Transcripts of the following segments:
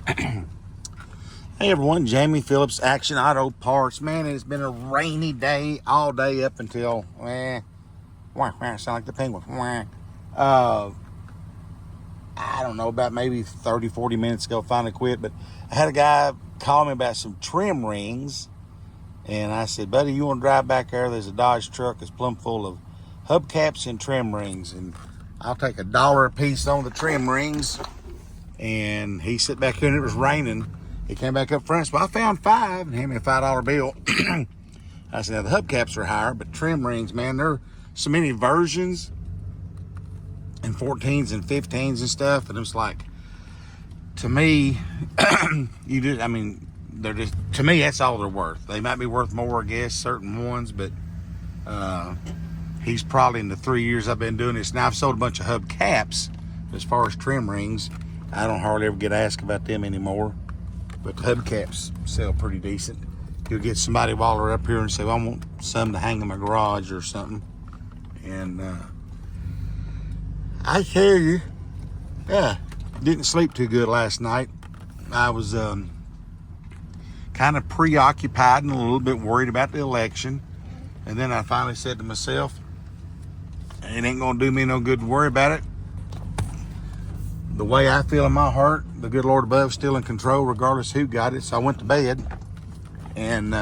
Hey everyone, Jamie Phillips, Action Auto Parts. Man, it's been a rainy day all day up until, wah, wah, sound like the penguin. Uh, I don't know, about maybe 30, 40 minutes ago, finally quit. But I had a guy call me about some trim rings. And I said, buddy, you want to drive back there? There's a Dodge truck that's plumb full of hubcaps and trim rings. And I'll take $1 a piece on the trim rings. And he sat back here and it was raining. He came back up front. So I found 5 and handed me a $5 bill. I said, now the hubcaps are higher, but trim rings, man, there are so many versions and 14s and 15s and stuff. And it's like, to me, they're just, to me, that's all they're worth. They might be worth more, I guess, certain ones, but he's probably, in the 3 years I've been doing this, now I've sold a bunch of hubcaps. As far as trim rings, I don't hardly ever get asked about them anymore. But the hubcaps sell pretty decent. You'll get somebody while they're up here and say, well, I want some to hang in my garage or something. And I tell you, didn't sleep too good last night. I was kind of preoccupied and a little bit worried about the election. And then I finally said to myself, it ain't gonna do me no good to worry about it. The way I feel in my heart, the good Lord above is still in control regardless who got it. So I went to bed and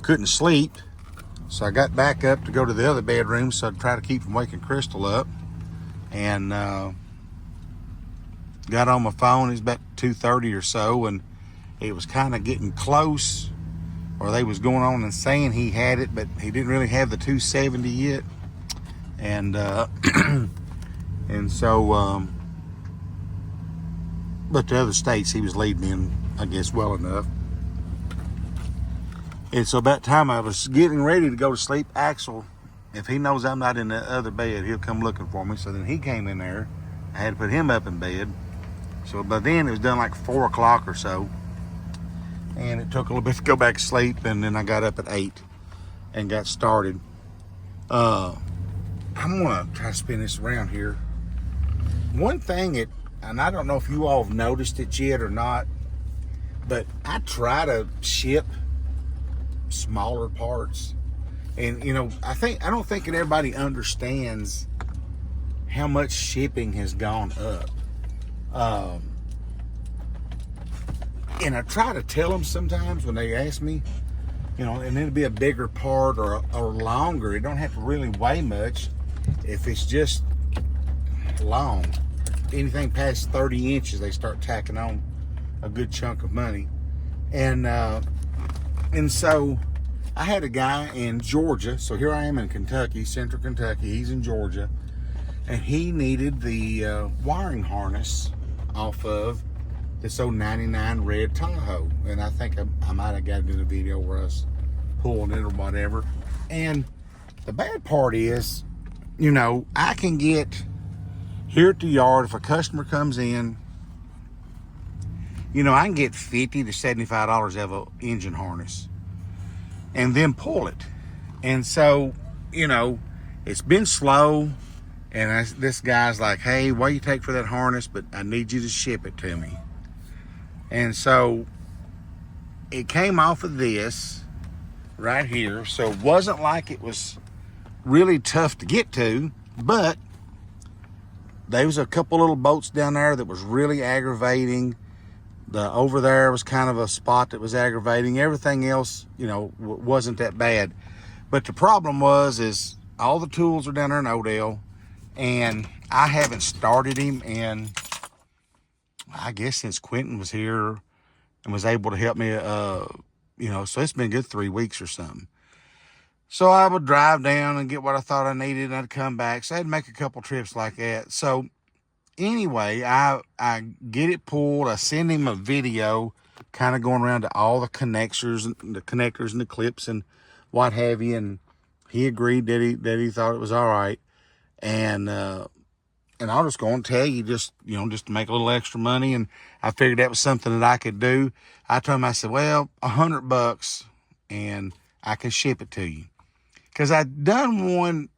couldn't sleep. So I got back up to go to the other bedroom so I'd try to keep from waking Crystal up. And got on my phone. It was about 2:30 or so, and it was kind of getting close, or they was going on and saying he had it, but he didn't really have the 270 yet. And and so but the other states he was leading in, I guess, well enough. And so about time I was getting ready to go to sleep, Axel, if he knows I'm not in the other bed, he'll come looking for me. So then he came in there. I had to put him up in bed. So by then it was done like 4 o'clock or so. And it took a little bit to go back to sleep. And then I got up at 8 and got started. I'm gonna try to spin this around here. One thing and I don't know if you all have noticed it yet or not, but I try to ship smaller parts. And I don't think that everybody understands how much shipping has gone up. And I try to tell them sometimes when they ask me, and it'll be a bigger part or longer. It don't have to really weigh much if it's just long. Anything past 30 inches, they start tacking on a good chunk of money. And so I had a guy in Georgia. So here I am in Kentucky, central Kentucky. He's in Georgia. And he needed the wiring harness off of this old 99 red Tahoe. And I think I might have got it in a video where I was pulling it or whatever. And the bad part is, I can get here at the yard, if a customer comes in, I can get $50 to $75 out of an engine harness and then pull it. And so, it's been slow. And this guy's like, hey, what do you take for that harness? But I need you to ship it to me. And so it came off of this right here. So it wasn't like it was really tough to get to, but there was a couple little bolts down there that was really aggravating. The over there was kind of a spot that was aggravating. Everything else, wasn't that bad. But the problem is all the tools are down there in Odell, and I haven't started him in, I guess, since Quentin was here and was able to help me, so it's been a good 3 weeks or something. So I would drive down and get what I thought I needed, and I'd come back. So I'd make a couple trips like that. So anyway, I get it pulled. I send him a video kind of going around to all the connectors and the clips and what have you. And he agreed that he thought it was all right. And I'll just go and tell you, just to make a little extra money. And I figured that was something that I could do. I told him, I said, well, $100 and I can ship it to you. Because I'd done one,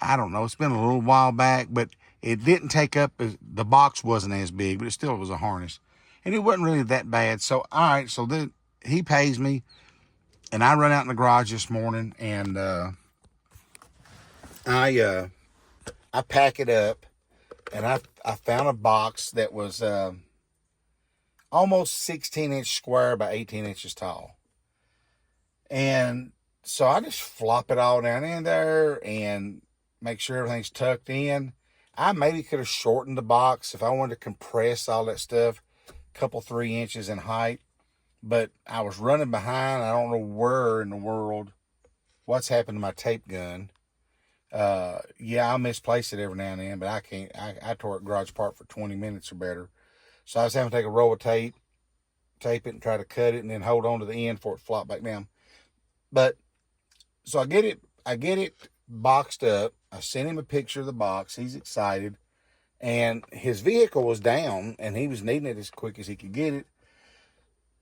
I don't know, it's been a little while back, but It didn't take up, the box wasn't as big, but it still was a harness. And it wasn't really that bad. So, all right, so then he pays me, and I run out in the garage this morning, and I pack it up, and I found a box that was almost 16-inch square by 18 inches tall. And so I just flop it all down in there and make sure everything's tucked in. I maybe could have shortened the box if I wanted to compress all that stuff, a couple 3 inches in height. But I was running behind. I don't know where in the world, what's happened to my tape gun. Yeah, I misplace it every now and then, but I can't. I tore it garage apart for 20 minutes or better. So I was having to take a roll of tape it and try to cut it and then hold on to the end for it to flop back down. But so I get it boxed up. I sent him a picture of the box. He's excited. And his vehicle was down and he was needing it as quick as he could get it.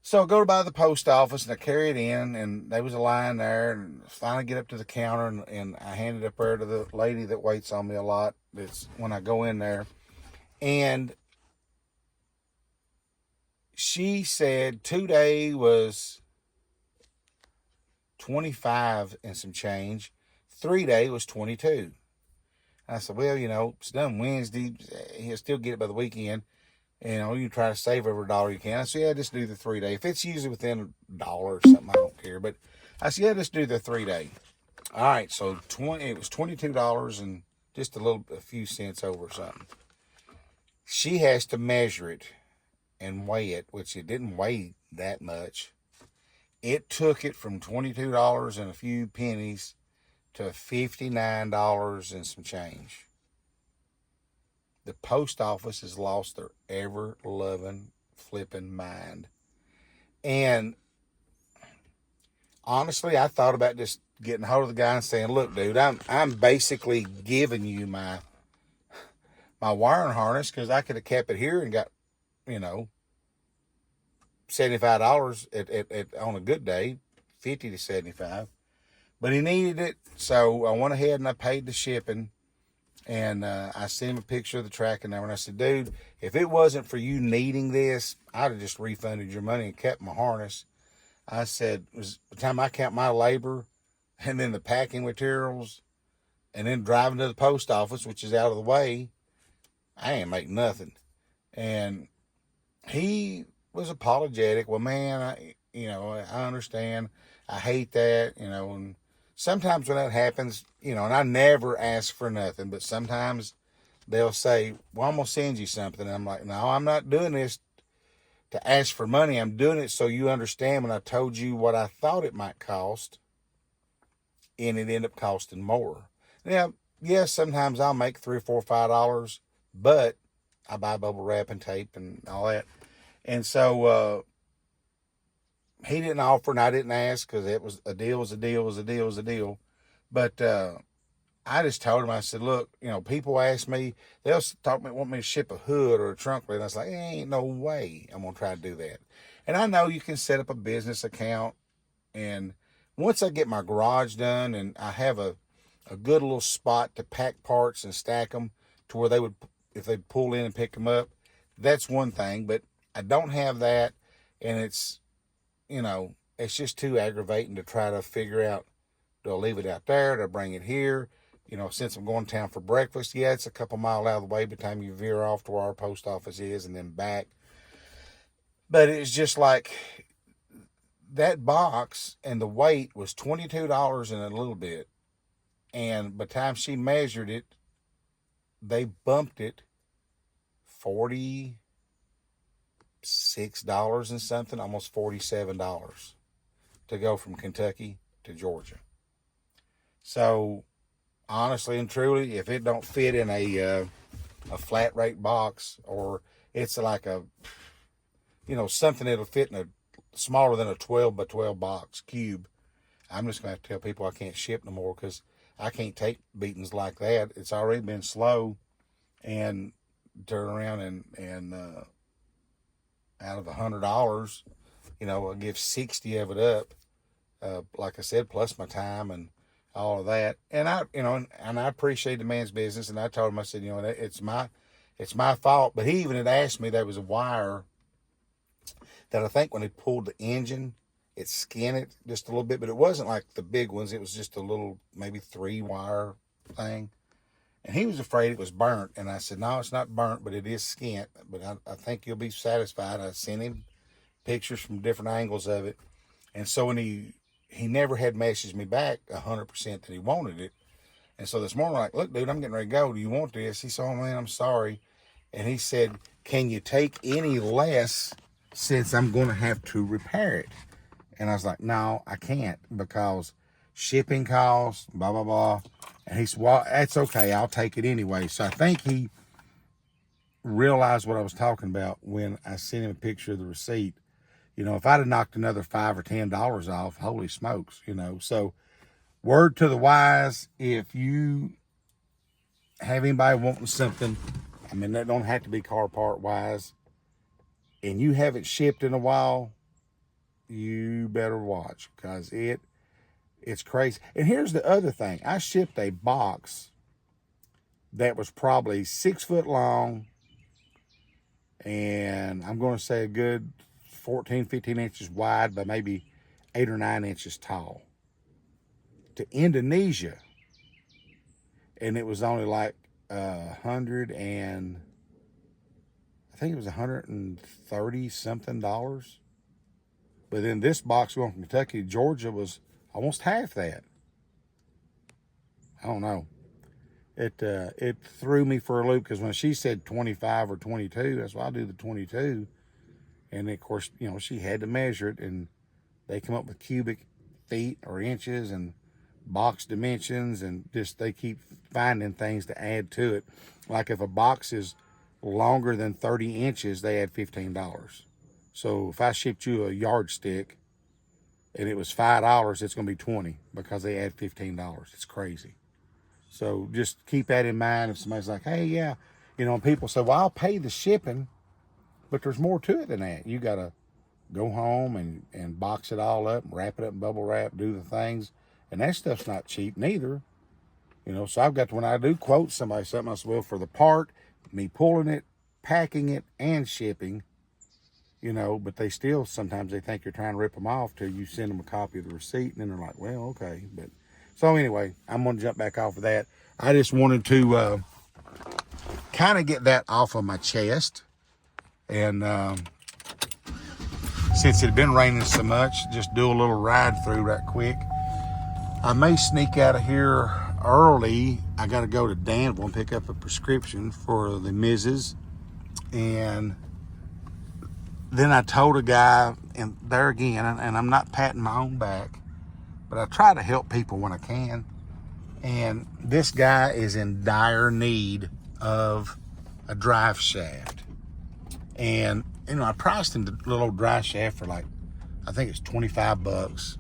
So I go by the post office and I carry it in, and there was a line there, and finally get up to the counter, and I hand it up there to the lady that waits on me a lot. That's when I go in there. And she said 2-day was 25 and some change. 3-day was 22. I said, well, it's done Wednesday. He'll still get it by the weekend. You try to save every dollar you can. I said, yeah, just do the 3-day. If it's usually within $1 or something, I don't care. But I said, yeah, just do the 3-day. All right, so it was $22 and just a few cents over something. She has to measure it and weigh it, which it didn't weigh that much. It took it from $22 and a few pennies to $59 and some change. The post office has lost their ever-loving flipping mind. And honestly, I thought about just getting hold of the guy and saying, look, dude, I'm basically giving you my wiring harness, because I could have kept it here and got, $75 at on a good day, 50 to 75. But he needed it, so I went ahead and I paid the shipping. And I sent him a picture of the tracking number, and I said, dude, if it wasn't for you needing this, I'd have just refunded your money and kept my harness. I said, by the time I count my labor and then the packing materials and then driving to the post office, which is out of the way, I ain't make nothing. And he was apologetic. Well, man, I understand. I hate that, and sometimes when that happens, and I never ask for nothing, but sometimes they'll say, well, I'm going to send you something. And I'm like, no, I'm not doing this to ask for money. I'm doing it so you understand when I told you what I thought it might cost, and it ended up costing more. Now, yes, sometimes I'll make $3 or $4 or $5, but I buy bubble wrap and tape and all that. And so, he didn't offer and I didn't ask, because it was a deal was a deal was a deal was a deal. But I just told him, I said, look, people ask me, they'll want me to ship a hood or a trunk lid. And I was like, ain't no way I'm going to try to do that. And I know you can set up a business account. And once I get my garage done and I have a good little spot to pack parts and stack them to where they would, if they pull in and pick them up, that's one thing. But I don't have that. And it's just too aggravating to try to figure out, do I leave it out there? Do I bring it here? Since I'm going to town for breakfast, yeah, it's a couple miles out of the way by the time you veer off to where our post office is and then back. But it's just like that box, and the weight was $22 and a little bit. And by the time she measured it, they bumped it $46 and something, almost $47 to go from Kentucky to Georgia. So honestly and truly, if it don't fit in a flat rate box, or it's like something that'll fit in a smaller than a 12 by 12 box cube, I'm just going to have to tell people I can't ship no more, because I can't take beatings like that. It's already been slow, and turn around and out of $100, I'll give 60 of it up. Like I said, plus my time and all of that. And I appreciate the man's business. And I told him, I said, it's my fault. But he even had asked me, there was a wire that I think when he pulled the engine, it skinned it just a little bit, but it wasn't like the big ones. It was just a little, maybe 3-wire thing. And he was afraid it was burnt. And I said, no, it's not burnt, but it is skint. But I think you'll be satisfied. I sent him pictures from different angles of it. And so when he never had messaged me back 100% that he wanted it. And so this morning, like, look, dude, I'm getting ready to go. Do you want this? He said, oh, man, I'm sorry. And he said, can you take any less since I'm going to have to repair it? And I was like, no, I can't, because shipping costs, blah, blah, blah. And he said, well, that's okay. I'll take it anyway. So I think he realized what I was talking about when I sent him a picture of the receipt. If I'd have knocked another $5 or $10 off, holy smokes, So word to the wise, if you have anybody wanting something, I mean, that don't have to be car part wise, and you haven't shipped in a while, you better watch, because it's crazy. And here's the other thing. I shipped a box that was probably 6 foot long, and I'm going to say a good 14, 15 inches wide by maybe 8 or 9 inches tall, to Indonesia. And it was only like I think it was $130 something. But then this box going from Kentucky to Georgia was almost half that. I don't know. It threw me for a loop, because when she said 25 or 22, that's why I do the 22. And of course, she had to measure it, and they come up with cubic feet or inches and box dimensions, and just they keep finding things to add to it. Like if a box is longer than 30 inches, they add $15. So if I shipped you a yardstick and it was $5, it's going to be $20, because they add $15. It's crazy. So just keep that in mind. If somebody's like, hey, yeah, and people say, well, I'll pay the shipping, but there's more to it than that. You got to go home and box it all up, wrap it up in bubble wrap, do the things. And that stuff's not cheap neither. So I've got to, when I do quote somebody something, I say, well, for the part, me pulling it, packing it, and shipping, but they still, sometimes they think you're trying to rip them off till you send them a copy of the receipt, and then they're like, well, okay. But so anyway, I'm going to jump back off of that. I just wanted to kind of get that off of my chest. And since it had been raining so much, just do a little ride through right quick. I may sneak out of here early. I got to go to Danville and pick up a prescription for the missus. And then I told a guy, and there again, and I'm not patting my own back, but I try to help people when I can. And this guy is in dire need of a drive shaft. And, I priced him the little old drive shaft for like, I think it's $25.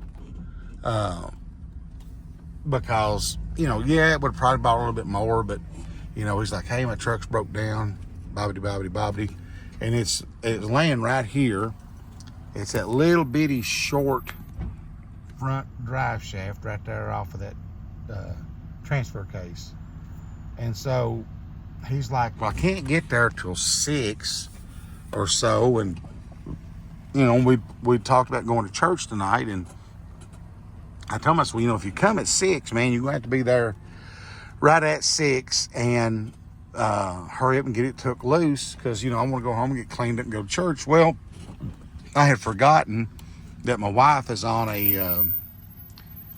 Because, yeah, it would have probably bought a little bit more, but, he's like, hey, my truck's broke down, bobbity. And it's laying right here. It's that little bitty short front drive shaft right there off of that transfer case. And so he's like, well, I can't get there till 6 or so. And, we talked about going to church tonight, and I told him, I said, well, if you come at 6, man, you're going to have to be there right at 6 and hurry up and get it took loose, because, I want to go home and get cleaned up and go to church. Well, I had forgotten that my wife is on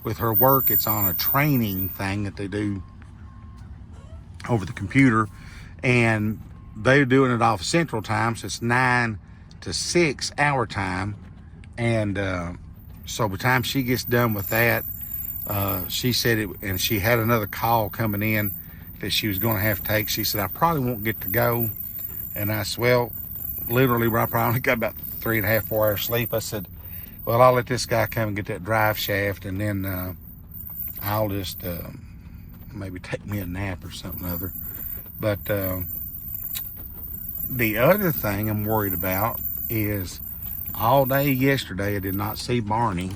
with her work, it's on a training thing that they do over the computer, and they're doing it off Central Time, so it's 9 to 6 our time. And so by the time she gets done with that, she said it, and she had another call coming in that she was going to have to take. She said, I probably won't get to go. And I said, well, literally, I probably got about 3.5, 4 hours sleep. I said, well, I'll let this guy come and get that drive shaft, and then I'll just maybe take me a nap or something other. But the other thing I'm worried about is all day yesterday I did not see Barney,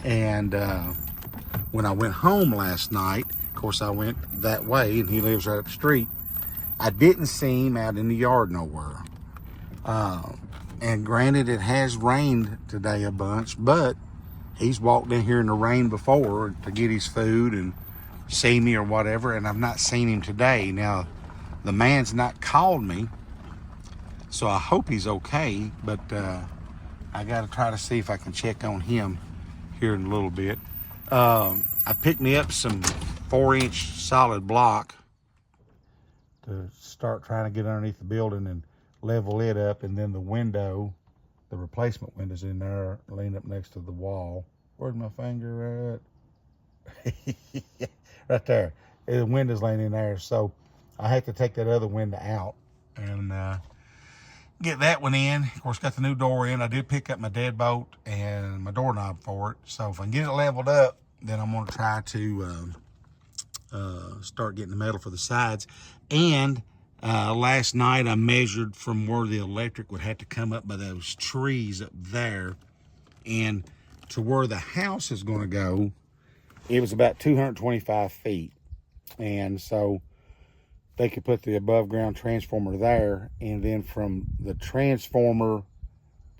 and when I went home last night, of course I went that way and he lives right up the street, I didn't see him out in the yard nowhere. And granted, it has rained today a bunch, but he's walked in here in the rain before to get his food and see me or whatever, and I've not seen him today. Now, the man's not called me, so I hope he's okay, but I got to try to see if I can check on him here in a little bit. I picked me up some 4-inch solid block to start trying to get underneath the building and level it up, and then the window, the replacement window's in there, lean up next to the wall. Where's my finger at? Right there. The window's laying in there, so I have to take that other window out and get that one in. Of course, got the new door in. I did pick up my deadbolt and my doorknob for it, so if I can get it leveled up, then I'm going to try to start getting the metal for the sides. And last night I measured from where the electric would have to come up by those trees up there, and to where the house is going to go, it was about 225 feet. And so they could put the above ground transformer there, and then from the transformer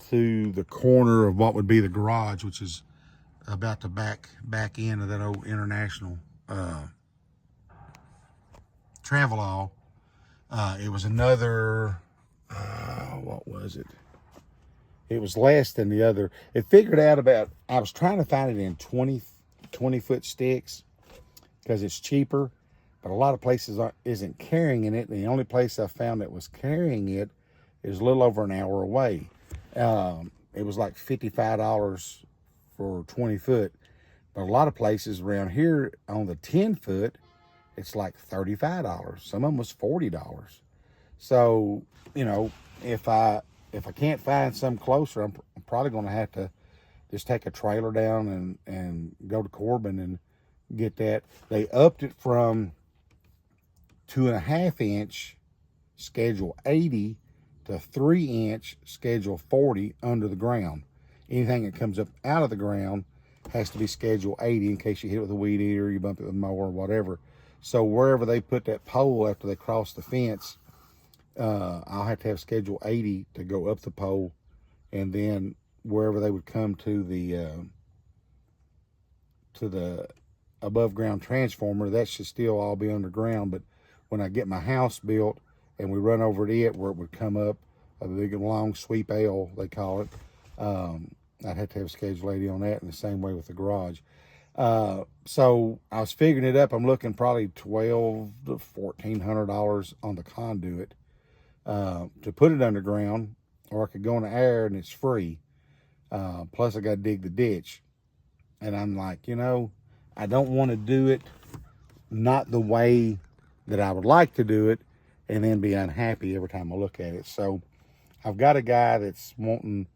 to the corner of what would be the garage, which is about the back end of that old International Travelall, it was another, what was it? It was less than the other. It figured out about, I was trying to find it in 20-foot sticks because it's cheaper, but a lot of places isn't carrying it. And the only place I found that was carrying it is a little over an hour away. It was like $55 for 20 foot. But a lot of places around here on the 10 foot, it's like $35. Some of them was $40. So, you know, if I can't find some closer, I'm probably going to have to just take a trailer down and go to Corbin and get that. They upped it from 2.5 inch schedule 80 to 3 inch schedule 40 under the ground. Anything that comes up out of the ground has to be schedule 80 in case you hit it with a weed eater, you bump it with a mower, or whatever. So wherever they put that pole after they cross the fence, I'll have to have schedule 80 to go up the pole, and then wherever they would come to the above ground transformer, that should still all be underground. But when I get my house built and we run over to it where it would come up, a big long sweep L they call it, I'd have to have schedule 80 on that, and the same way with the garage. So I was figuring it up. I'm looking probably $1,200 to $1,400 on the conduit to put it underground, or I could go in the air and it's free. Plus I got to dig the ditch. And I'm like, you know, I don't want to do it not the way that I would like to do it and then be unhappy every time I look at it. So I've got a guy that's wanting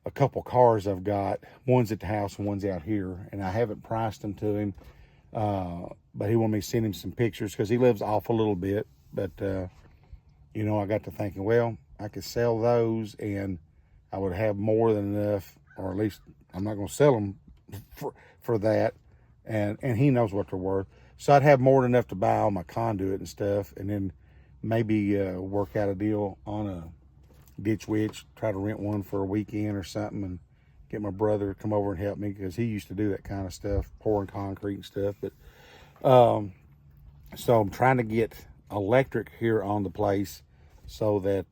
a couple cars I've got. One's at the house and one's out here, and I haven't priced them to him. But he wanted me to send him some pictures because he lives off a little bit. But, you know, I got to thinking, well, I could sell those and I would have more than enough, or at least I'm not going to sell them for that. And he knows what they're worth. So I'd have more than enough to buy all my conduit and stuff, and then maybe work out a deal on a Ditch Witch, try to rent one for a weekend or something, and get my brother to come over and help me, because he used to do that kind of stuff, pouring concrete and stuff. But so I'm trying to get electric here on the place so that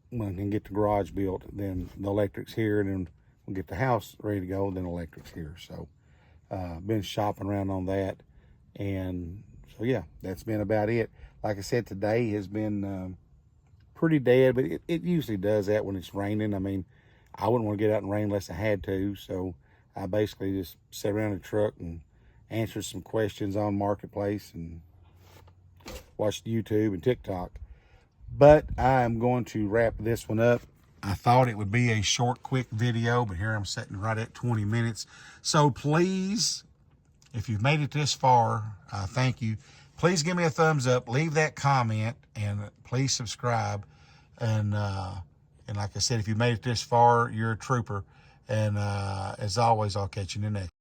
when I can get the garage built, then the electric's here, and then we'll get the house ready to go, then electric's here. So been shopping around on that, and so yeah, that's been about it. Like I said, today has been pretty dead, but it usually does that when it's raining. I mean, I wouldn't want to get out in rain unless I had to, so I basically just sat around in the truck and answered some questions on Marketplace and watched YouTube and TikTok. But I'm going to wrap this one up. I thought it would be a short, quick video, but here I'm sitting right at 20 minutes. So please, if you've made it this far, thank you. Please give me a thumbs up, leave that comment, and please subscribe. And like I said, if you made it this far, you're a trooper. And as always, I'll catch you in the next.